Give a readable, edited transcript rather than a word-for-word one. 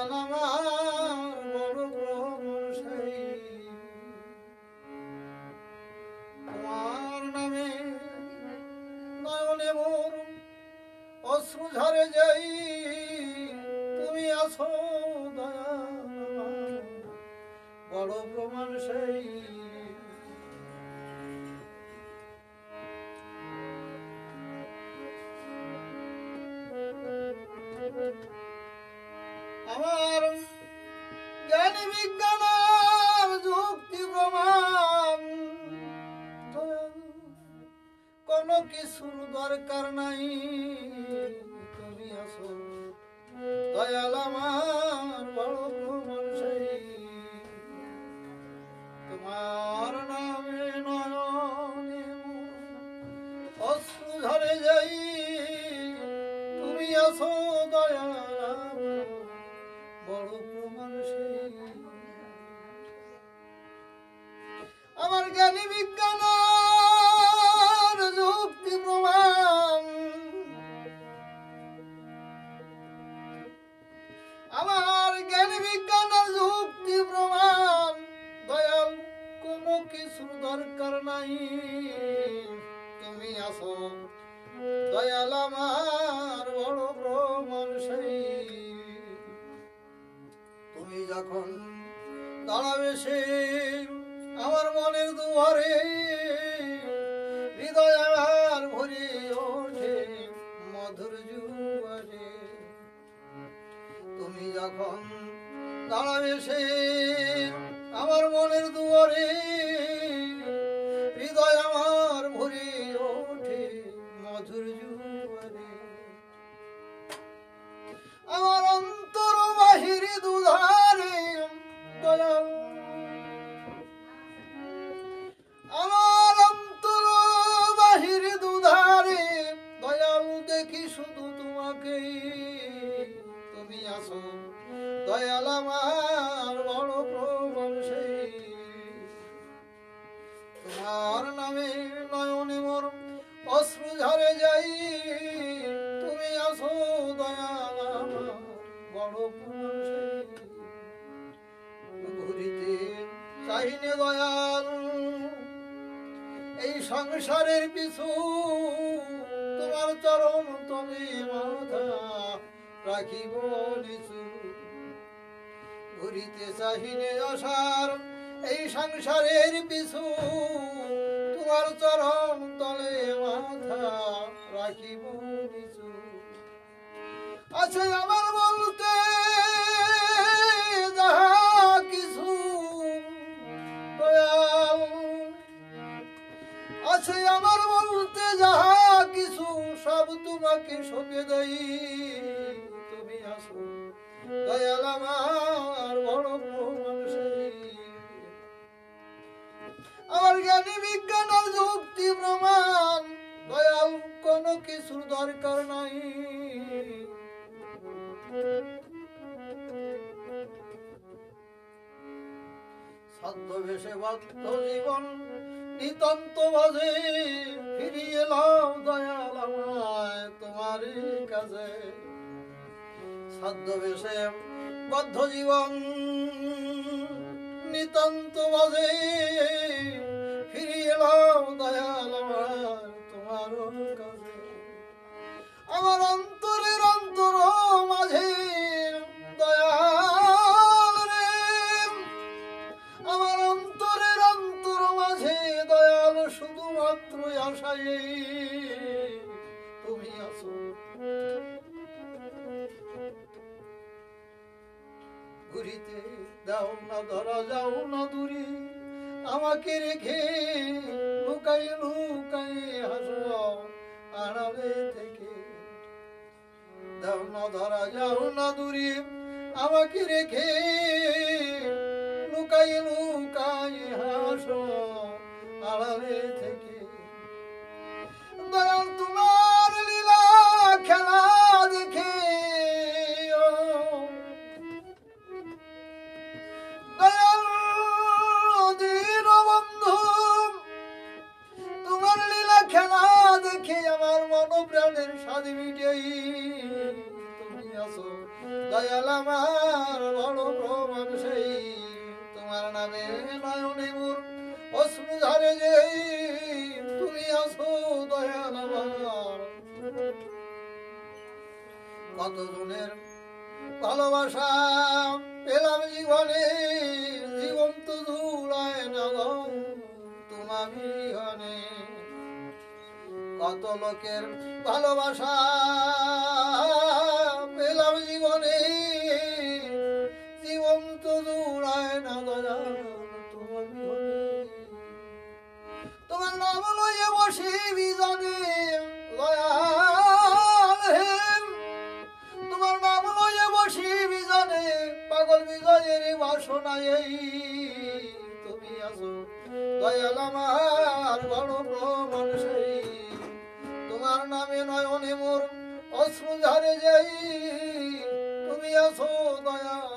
দয়াল আমার বড় ভ্রমণ সেই তোমার নামে নয়নে মোর অশ্রু ঝরে যাই তুমি আছো দয়াল আমার বড় প্রমাণ সেই আমার জ্ঞান বিজ্ঞান আর যুক্তি প্রমাণ কোন কিছুর দরকার নাই তুমি আছো দয়াল আমার বড় প্রমাণ সেই তোমার নামে নয়নে অশ্রু ঝরে যাই তুমি আছো দয়াল বড় প্রমাণ সেই আমার জ্ঞানী বিজ্ঞান আর যুক্তি প্রমাণ আমার জ্ঞানী বিজ্ঞান আর যুক্তি প্রমাণ দয়াল কোনো কিছুর দরকার নাই তুমি আছো দয়াল আমার বড় প্রমাণ সেই তুমি যখন দাঁড়াবে সে আমার মনের দুয়ারে হৃদয় আমার ভরে ওঠে মধুর জুয়ারে তুমি যখন দাঁড়াবে সে আমার মনের দুয়ারে হৃদয় আমার ভরে ওঠে মধুর জুয়ারে আমার অন্তর বাহির দুধারে দয়াল আমার অন্তর বাহির দুধারে দয়াল দেখি শুধু তোমাকে তুমি আছো দয়াল আমার বড় প্রমাণ সেই তোমার নামে নয়নে মোর অশ্রু ঝরে যাই তুমি আছো দয়াল আমার বড় প্রমাণ সেই ঘুরিতে চাইনে দয়াল এই সংসারের পিছু তোমার চরণ তলে মাথা রাখিব নিচু ঘুরিতে চাহিনে আসার এই সংসারের পিছু তোমার চরণ তলে মাথা রাখিব নিচু আছে আমার বলতে যাহা কিছু দয়াল আছে আমার বলতে যাহা কিছু সব তোমাকে সঁপে দেই তুমি আছো দয়াল আমার বড় প্রমাণ সেই আমার জ্ঞানী বিজ্ঞান আর যুক্তি প্রমাণ দয়াল কোনো কিছুর দরকার নাই ছদ্মবেশে বদ্ধ জীবন নিতান্ত বাজে ফিরিয়ে এলাম দয়াল আমায় তোমার কাছে ছদ্মবেশে বদ্ধ জীবন নিতান্ত বাজে ফিরিয়ে এলাম দয়াল আমায় তোমার কাছে আমার অন্তরের অন্তর মাঝে দয়াল রে আমার অন্তরের অন্তর মাঝে দয়াল শুধুমাত্র আশায় তুমি আছো ঘুরিতে দাও না ধরা যাও না দূরে আমাকে রেখে লুকাই লুকাই হাসো আড়ালে থেকে দাও না ধরা যাও না দূরে আমাকে রেখে লুকাই লুকাই হাসো আড়ালে থেকে দয়াল তোমার লীলা খেলা দেখে দয়াল দীন বন্ধু তোমার লীলা খেলা দেখে আমার মন প্রাণের স্বাদ মিটেই তুমি আছো দয়াল আমার ধারে যে তুমি আসো দয়াল আমার। কতজনের ভালোবাসা পেলাম জীবনে, জীবন তো জুড়ায় না গো তোমার বিহনে। কত লোকের ভালোবাসা পেলাম জীবনে, জীবন তো জুড়ায় না দয়াল তোমার বিহনে। তোমার নাম লইয়া বসি বিজনে দয়াল হে, তোমার নাম লইয়া বসি বিজনে, পাগল বিজয়ের বাসনা এই তুমি আসো দয়াল আমার বড় প্রমাণ সেই। তোমার নামে নয়নে মোর অশ্রু ঝরে যাই, তুমি আসো দয়াল